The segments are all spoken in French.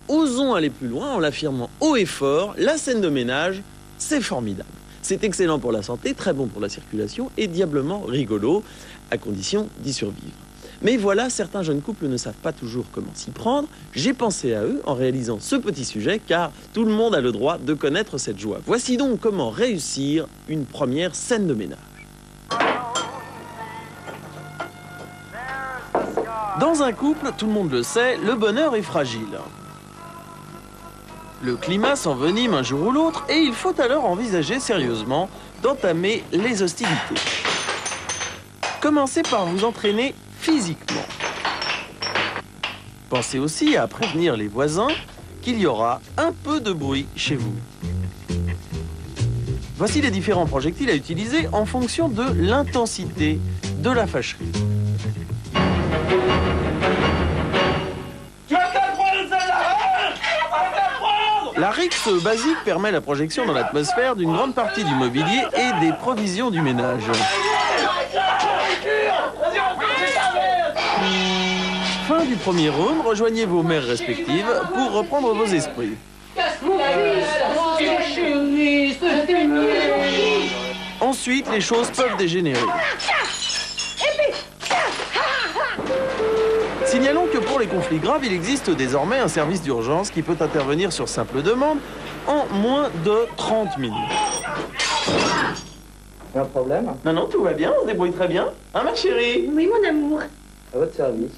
osons aller plus loin en l'affirmant haut et fort, la scène de ménage, c'est formidable. C'est excellent pour la santé, très bon pour la circulation et diablement rigolo, à condition d'y survivre. Mais voilà, certains jeunes couples ne savent pas toujours comment s'y prendre. J'ai pensé à eux en réalisant ce petit sujet, car tout le monde a le droit de connaître cette joie. Voici donc comment réussir une première scène de ménage. Dans un couple, tout le monde le sait, le bonheur est fragile. Le climat s'envenime un jour ou l'autre et il faut alors envisager sérieusement d'entamer les hostilités. Commencez par vous entraîner physiquement. Pensez aussi à prévenir les voisins qu'il y aura un peu de bruit chez vous. Voici les différents projectiles à utiliser en fonction de l'intensité de la fâcherie. La rixe basique permet la projection dans l'atmosphère d'une grande partie du mobilier et des provisions du ménage. Fin du premier round, rejoignez vos mères respectives pour reprendre vos esprits. Ensuite, les choses peuvent dégénérer. Signalons que pour les conflits graves, il existe désormais un service d'urgence qui peut intervenir sur simple demande en moins de 30 minutes. Un problème? Non, tout va bien, on se débrouille très bien. Hein, ma chérie? Oui, mon amour. À votre service.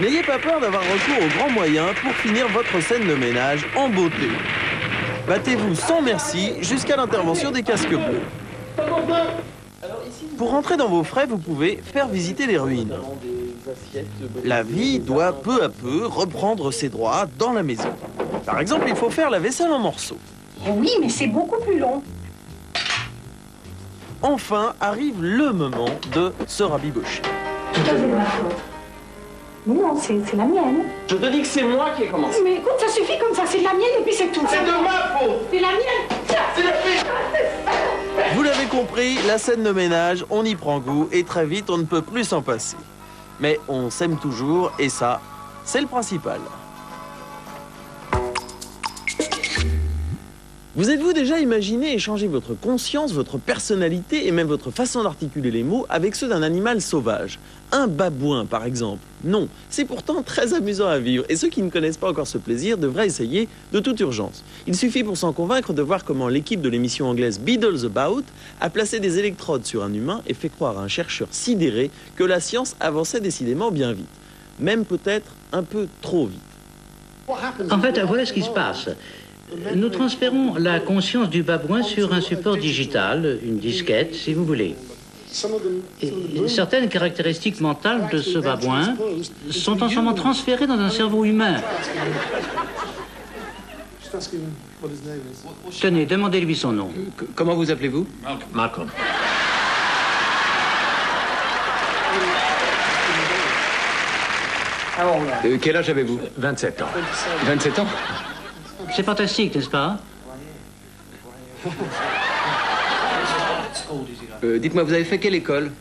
N'ayez pas peur d'avoir recours aux grands moyens pour finir votre scène de ménage en beauté. Battez-vous sans merci jusqu'à l'intervention des casques bleus. Pour rentrer dans vos frais, vous pouvez faire visiter les ruines. La vie doit peu à peu reprendre ses droits dans la maison. Par exemple, il faut faire la vaisselle en morceaux. Oui, mais c'est beaucoup plus long. Enfin, arrive le moment de se rabibocher. Mais non, c'est la mienne. Je te dis que c'est moi qui ai commencé. Mais écoute, ça suffit comme ça, c'est la mienne et puis c'est tout. C'est de ma faute. C'est la mienne. C'est la mienne. Vous l'avez compris, la scène de ménage, on y prend goût et très vite, on ne peut plus s'en passer. Mais on s'aime toujours et ça, c'est le principal. Vous êtes-vous déjà imaginé échanger votre conscience, votre personnalité et même votre façon d'articuler les mots avec ceux d'un animal sauvage? Un babouin, par exemple. Non, c'est pourtant très amusant à vivre et ceux qui ne connaissent pas encore ce plaisir devraient essayer de toute urgence. Il suffit pour s'en convaincre de voir comment l'équipe de l'émission anglaise Beadles About a placé des électrodes sur un humain et fait croire à un chercheur sidéré que la science avançait décidément bien vite. Même peut-être un peu trop vite. En fait, voilà ce qui se passe. Nous transférons la conscience du babouin sur un support digital, une disquette, si vous voulez. Et certaines caractéristiques mentales de ce babouin sont ensemble transférées dans un cerveau humain. Tenez, demandez-lui son nom. Comment vous appelez-vous? Malcolm. Quel âge avez-vous? 27 ans. 27 ans? C'est fantastique, n'est-ce pas? Dites-moi, vous avez fait quelle école?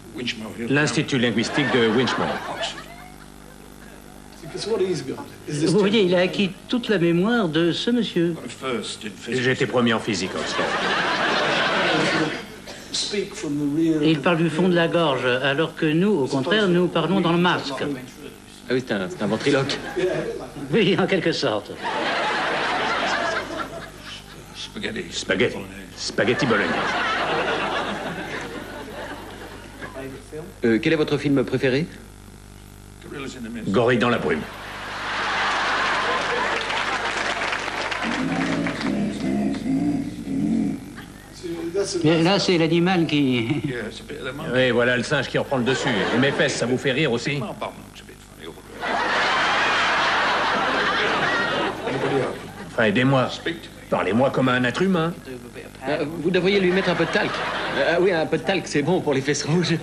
L'Institut linguistique de Winchmore. Vous voyez, il a acquis toute la mémoire de ce monsieur. J'étais premier en physique à Oxford. Et il parle du fond de la gorge, alors que nous, au contraire, nous parlons dans le masque. Ah oui, c'est un ventriloque. Oui, en quelque sorte. Spaghetti bolognaise. Quel est votre film préféré? Gorille dans la brume. Là, c'est l'animal qui... Oui, voilà le singe qui reprend le dessus. Et mes fesses, ça vous fait rire aussi? Enfin, aidez-moi. Parlez-moi comme un être humain. Vous devriez lui mettre un peu de talc. Oui, un peu de talc, c'est bon pour les fesses rouges.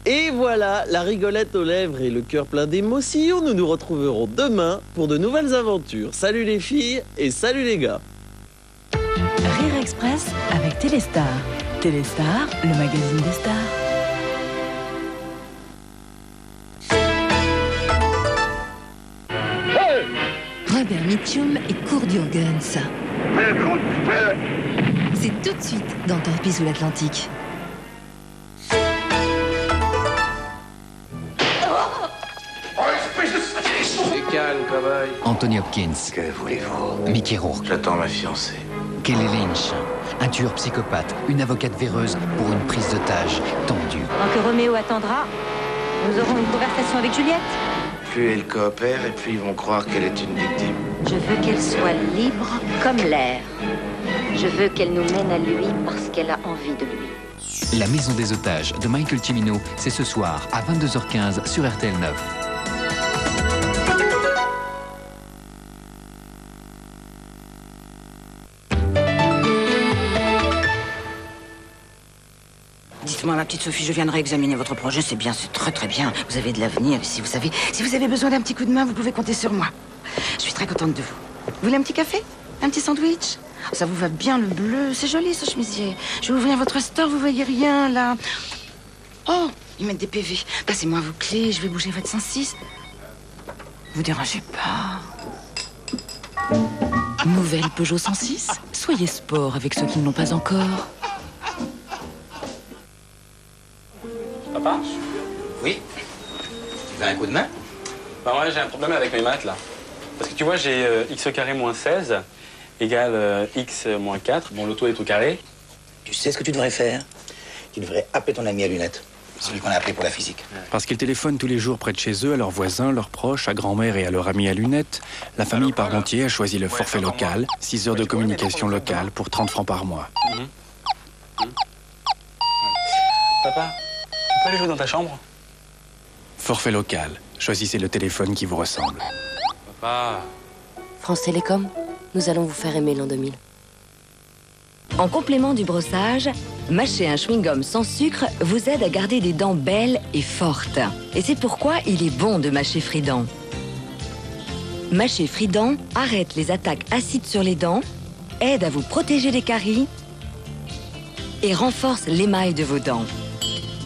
Et voilà, la rigolette aux lèvres et le cœur plein d'émotions. Nous nous retrouverons demain pour de nouvelles aventures. Salut les filles et salut les gars. Rire Express avec Téléstar. Téléstar, le magazine des stars. Robert Mitchum et Kurt Jürgens. C'est tout de suite dans Torpille sous l'Atlantique. C'est calme, cowboy. Anthony Hopkins. Que voulez-vous? Mickey Rourke. J'attends ma fiancée. Kelly Lynch. Un tueur psychopathe, une avocate véreuse pour une prise d'otage tendue. Tant que Roméo attendra, nous aurons une conversation avec Juliette. Plus elle coopère et plus ils vont croire qu'elle est une victime. Je veux qu'elle soit libre comme l'air. Je veux qu'elle nous mène à lui parce qu'elle a envie de lui. La Maison des otages de Michael Cimino, c'est ce soir à 22h15 sur RTL 9. Dites-moi, ma petite Sophie, je viendrai examiner votre projet. C'est bien, c'est très très bien. Vous avez de l'avenir. Si vous avez besoin d'un petit coup de main, vous pouvez compter sur moi. Je suis très contente de vous. Vous voulez un petit café? Un petit sandwich? Ça vous va bien le bleu. C'est joli ce chemisier. Je vais ouvrir votre store, vous voyez rien là. Oh, ils mettent des PV. Passez-moi vos clés, je vais bouger votre 106. Vous dérangez pas. Nouvelle Peugeot 106. Soyez sport avec ceux qui ne l'ont pas encore. Papa? Oui? Tu veux un coup de main? Bah ouais, j'ai un problème avec mes maths, là. Parce que tu vois, j'ai x au carré moins 16 égale x moins 4. Bon, l'auto est au carré. Tu sais ce que tu devrais faire? Tu devrais appeler ton ami à lunettes. Celui qu'on a appelé pour la physique. Parce qu'ils téléphonent tous les jours près de chez eux, à leurs voisins, leurs proches, à grand-mère et à leur ami à lunettes, la famille Parmentier a choisi le forfait local, 6 heures de communication locale pour 30 francs par mois. Papa, tu peux aller jouer dans ta chambre? Forfait local. Choisissez le téléphone qui vous ressemble. Papa... France Télécom, nous allons vous faire aimer l'an 2000. En complément du brossage, mâcher un chewing-gum sans sucre vous aide à garder des dents belles et fortes. Et c'est pourquoi il est bon de mâcher Frident. Mâcher Frident arrête les attaques acides sur les dents, aide à vous protéger des caries et renforce l'émail de vos dents.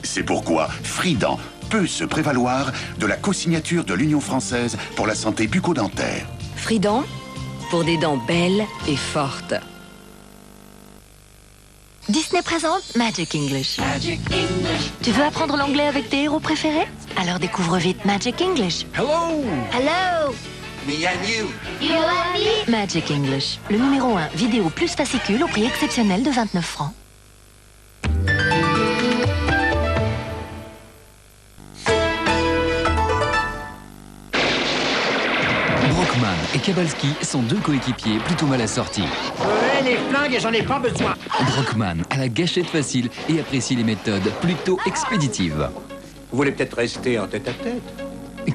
C'est pourquoi Frident peut se prévaloir de la co-signature de l'Union française pour la santé bucco-dentaire. Frident, pour des dents belles et fortes. Disney présente Magic English. Magic English. Tu veux apprendre l'anglais avec tes héros préférés? Alors découvre vite Magic English. Hello! Hello! Me and you! You and me? Magic English. Le numéro 1, vidéo plus fascicule au prix exceptionnel de 29 francs. Brockman et Kabalski sont deux coéquipiers plutôt mal assortis. Les flingues et j'en ai pas besoin. Brockman a la gâchette facile et apprécie les méthodes plutôt expéditives. Vous voulez peut-être rester en tête-à-tête?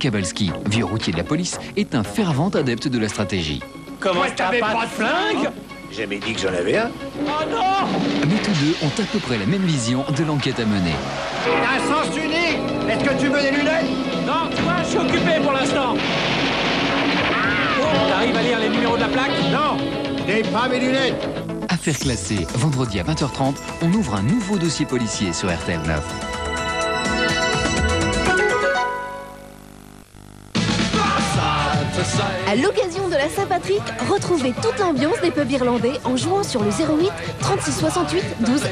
Kabalski, vieux routier de la police, est un fervent adepte de la stratégie. Comment t'avais pas de flingue? Jamais dit que j'en avais un. Oh non! Mais tous deux ont à peu près la même vision de l'enquête à mener. T'as un sens unique! Est-ce que tu veux des lunettes? Non, tu vois, je suis occupé pour l'instant. T'arrives à lire les numéros de la plaque? Non! T'es pas mes lunettes! Affaire classée, vendredi à 20h30, on ouvre un nouveau dossier policier sur RTL 9. À l'occasion de la Saint-Patrick, retrouvez toute l'ambiance des pubs irlandais en jouant sur le 08 36 68 12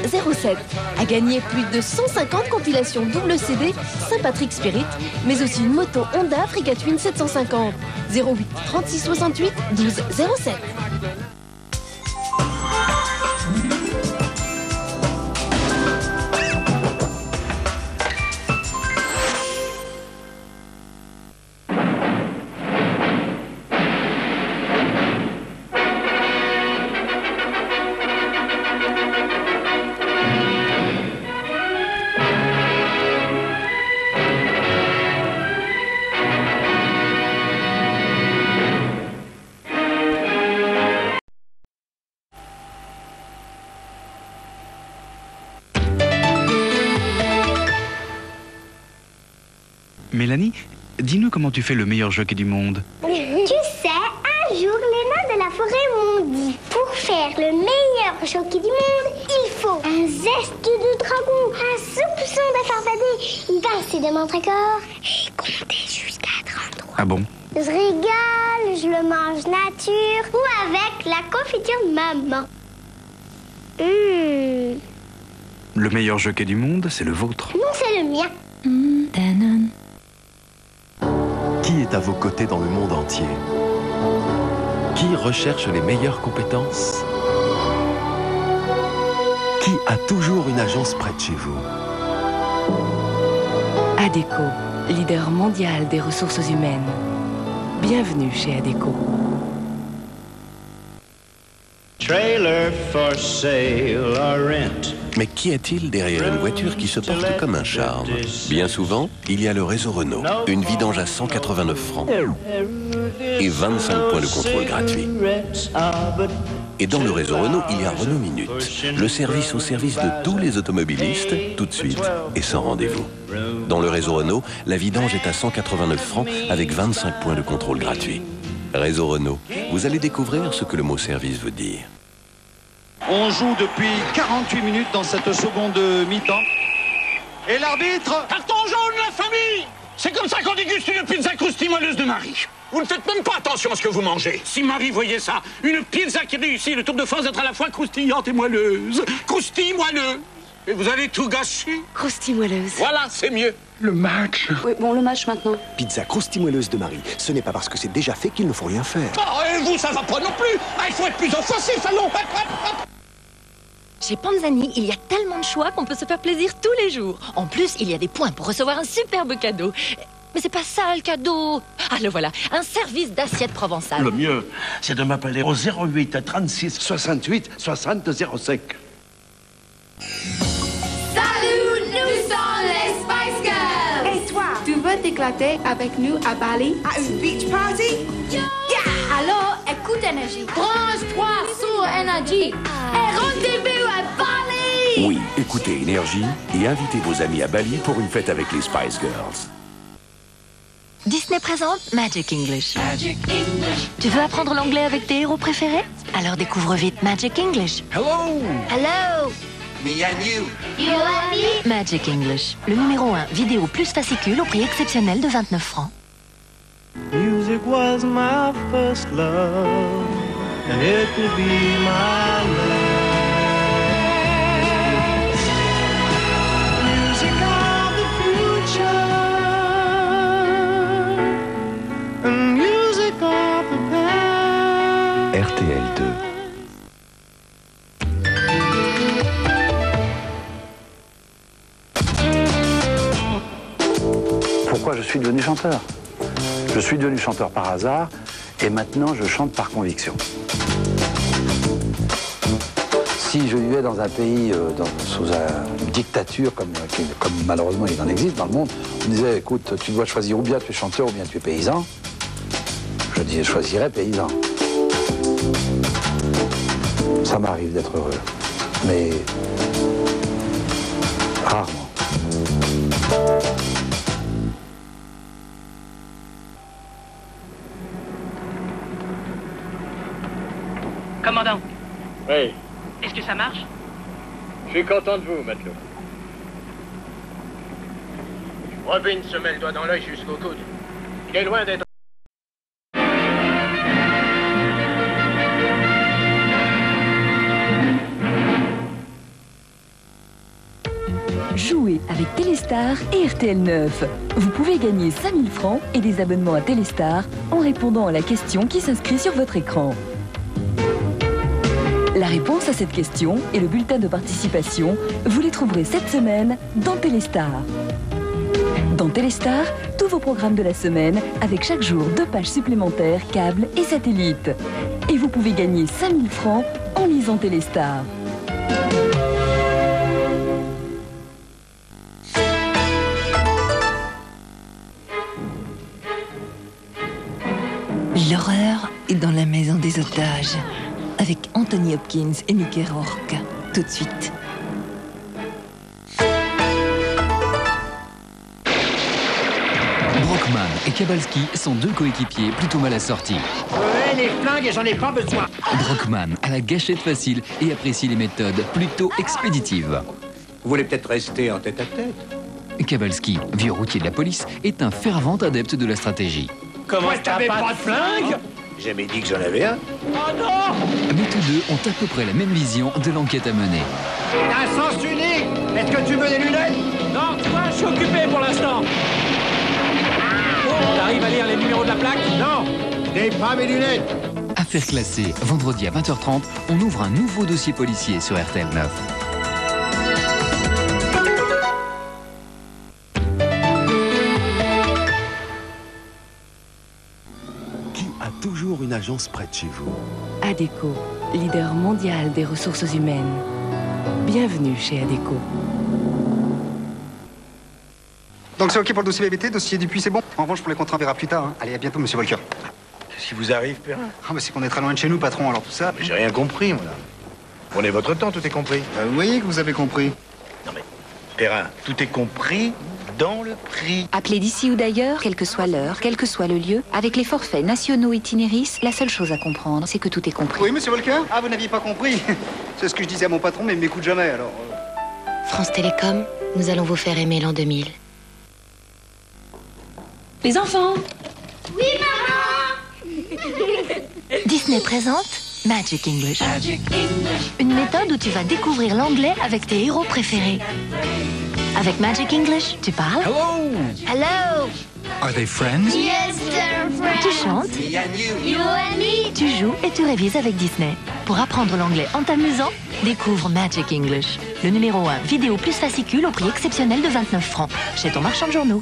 07. À gagner plus de 150 compilations double CD Saint-Patrick Spirit, mais aussi une moto Honda Africa Twin 750. 08 36 68 12 07. Mélanie, dis-nous comment tu fais le meilleur jockey du monde. Tu sais, un jour, les nains de la forêt m'ont dit, pour faire le meilleur jockey du monde, il faut un zeste de dragon, un soupçon de farfadet, une pincée de mandragore et compter jusqu'à 33. Ah bon? Je rigole, je je le mange nature ou avec la confiture maman. Le meilleur jockey du monde, c'est le vôtre. Non, c'est le mien. Qui est à vos côtés dans le monde entier? Qui recherche les meilleures compétences? Qui a toujours une agence près de chez vous? ADECO, leader mondial des ressources humaines. Bienvenue chez ADECO. Trailer for sale or rent. Mais qu'y a-t-il derrière une voiture qui se porte comme un charme? Bien souvent, il y a le réseau Renault. Une vidange à 189 francs et 25 points de contrôle gratuits. Et dans le réseau Renault, il y a Renault Minute, le service au service de tous les automobilistes, tout de suite et sans rendez-vous. Dans le réseau Renault, la vidange est à 189 francs avec 25 points de contrôle gratuits. Réseau Renault, vous allez découvrir ce que le mot service veut dire. On joue depuis 48 minutes dans cette seconde mi-temps. Et l'arbitre... Carton jaune, la famille! C'est comme ça qu'on déguste une pizza croustimoelleuse de Marie. Vous ne faites même pas attention à ce que vous mangez. Si Marie voyait ça, une pizza qui réussit le tour de force d'être à la fois croustillante et moelleuse. Croustille-moelleuse. Et vous allez tout gâcher. Croustille-moelleuse. Voilà, c'est mieux. Le match. Oui, bon, le match maintenant. Pizza croustimoelleuse de Marie. Ce n'est pas parce que c'est déjà fait qu'il ne faut rien faire. Oh, et vous, ça va pas non plus. Ah, il faut être plus offensif, allons. Chez Panzani, il y a tellement de choix qu'on peut se faire plaisir tous les jours. En plus, il y a des points pour recevoir un superbe cadeau. Mais c'est pas ça le cadeau. Ah, le voilà, un service d'assiette provençale. Le mieux, c'est de m'appeler au 08 36 68 60 05. Salut, nous sommes les Spice Girls. Et toi, tu veux t'éclater avec nous à Bali? à une beach party? Yeah. Alors, écoute Énergie. Branche-toi sur Énergie. Et rendez-vous à Bali. Oui, écoutez Énergie et invitez vos amis à Bali pour une fête avec les Spice Girls. Disney présente Magic English. Magic English. Tu veux apprendre l'anglais avec tes héros préférés? Alors découvre vite Magic English. Hello. Hello. Me and you. You love me? Magic English, le numéro 1, vidéo plus fascicule au prix exceptionnel de 29 francs. Music was my first love, and it will be my last. Music of the future, and music of the past. RTL 2. Pourquoi je suis devenu chanteur? Je suis devenu chanteur par hasard et maintenant je chante par conviction. Si je vivais dans un pays, sous une dictature comme malheureusement il en existe dans le monde, on me disait écoute, tu dois choisir ou bien tu es chanteur ou bien tu es paysan. Je choisirais paysan. Ça m'arrive d'être heureux, mais rarement. Commandant. Oui, Est-ce que ça marche? je suis content de vous, matelot. Robin se met le doigt dans l'œil jusqu'au coude. Il est loin d'être... Jouez avec Téléstar et RTL 9. Vous pouvez gagner 5000 francs et des abonnements à Téléstar en répondant à la question qui s'inscrit sur votre écran. La réponse à cette question et le bulletin de participation, vous les trouverez cette semaine dans Téléstar. Dans Téléstar, tous vos programmes de la semaine avec chaque jour 2 pages supplémentaires, câbles et satellites. Et vous pouvez gagner 5000 francs en lisant Téléstar. L'horreur est dans la maison des otages, avec Anthony Hopkins et Mickey Rourke. Tout de suite. Brockman et Kabalski sont 2 coéquipiers plutôt mal assortis. Ouais, les flingues, j'en ai pas besoin. Brockman a la gâchette facile et apprécie les méthodes plutôt expéditives. Vous voulez peut-être rester en tête-à-tête? Kabalski, vieux routier de la police, est un fervent adepte de la stratégie. Comment t'avais pas de flingue? J'ai jamais dit que j'en avais un. Oh non! Mais tous deux ont à peu près la même vision de l'enquête à mener. T'as un sens unique! Est-ce que tu veux des lunettes? Non, tu vois, je suis occupé pour l'instant. T'arrives à lire les numéros de la plaque? Non, t'es pas mes lunettes. Affaire classée, vendredi à 20h30, on ouvre un nouveau dossier policier sur RTL 9. Toujours une agence près de chez vous. ADECO, leader mondial des ressources humaines. Bienvenue chez ADECO. Donc c'est ok pour le dossier BBT, dossier Dupuis, c'est bon. En revanche, pour les contrats, on verra plus tard. Hein. Allez, à bientôt, monsieur Volcker. Qu'est-ce qui vous arrive, Perrin? Ah, mais c'est qu'on est très loin de chez nous, patron, alors tout ça. Mais j'ai rien compris, moi, là. Prenez votre temps, tout est compris. Vous voyez que vous avez compris. Non, mais, Perrin, tout est compris dans le prix. Appelez d'ici ou d'ailleurs, quelle que soit l'heure, quel que soit le lieu, avec les forfaits nationaux Itinéris, la seule chose à comprendre, c'est que tout est compris. Oui, monsieur Volcker? Ah, vous n'aviez pas compris. C'est ce que je disais à mon patron, mais il ne m'écoute jamais, alors... France Télécom, nous allons vous faire aimer l'an 2000. Les enfants! Oui, maman! Disney présente Magic English. Une méthode où tu vas découvrir l'anglais avec tes héros préférés. Avec Magic English, tu parles. Hello! Hello! Are they friends? Yes, they're friends. Tu chantes. Me and you. You and me. Tu joues et tu révises avec Disney. Pour apprendre l'anglais en t'amusant, découvre Magic English. Le numéro 1, vidéo plus fascicule au prix exceptionnel de 29 francs. Chez ton marchand de journaux.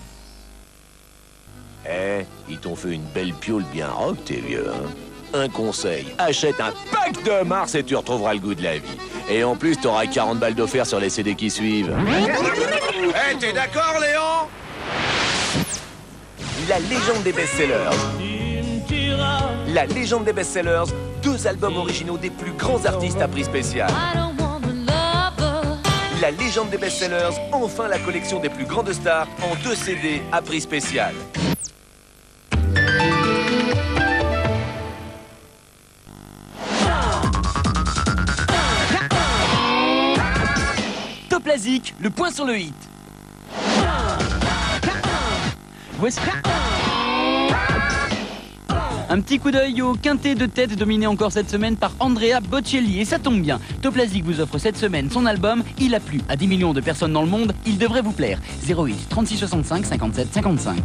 Eh, ils t'ont fait une belle piole bien rock, tes vieux, hein. Un conseil, achète un pack de Mars et tu retrouveras le goût de la vie. Et en plus, t'auras 40 balles d'offert sur les CD qui suivent. Eh, t'es d'accord, Léon? La légende des best-sellers. La légende des best-sellers, 2 albums originaux des plus grands artistes à prix spécial. La légende des best-sellers, enfin la collection des plus grandes stars en 2 CD à prix spécial. Toplasique, le point sur le hit. Voici un petit coup d'œil au quintet de tête dominé encore cette semaine par Andrea Bocelli. Et ça tombe bien, Toplasique vous offre cette semaine son album Il a plu à 10 millions de personnes dans le monde, il devrait vous plaire. 08 36 65 57 55.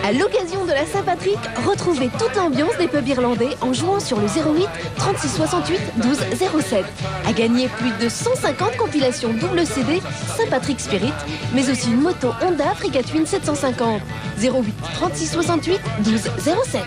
À l'occasion de la Saint-Patrick, retrouvez toute l'ambiance des pubs irlandais en jouant sur le 08 36 68 12 07. À gagner plus de 150 compilations double CD Saint-Patrick Spirit, mais aussi une moto Honda Africa Twin 750. 08 36 68 12 07.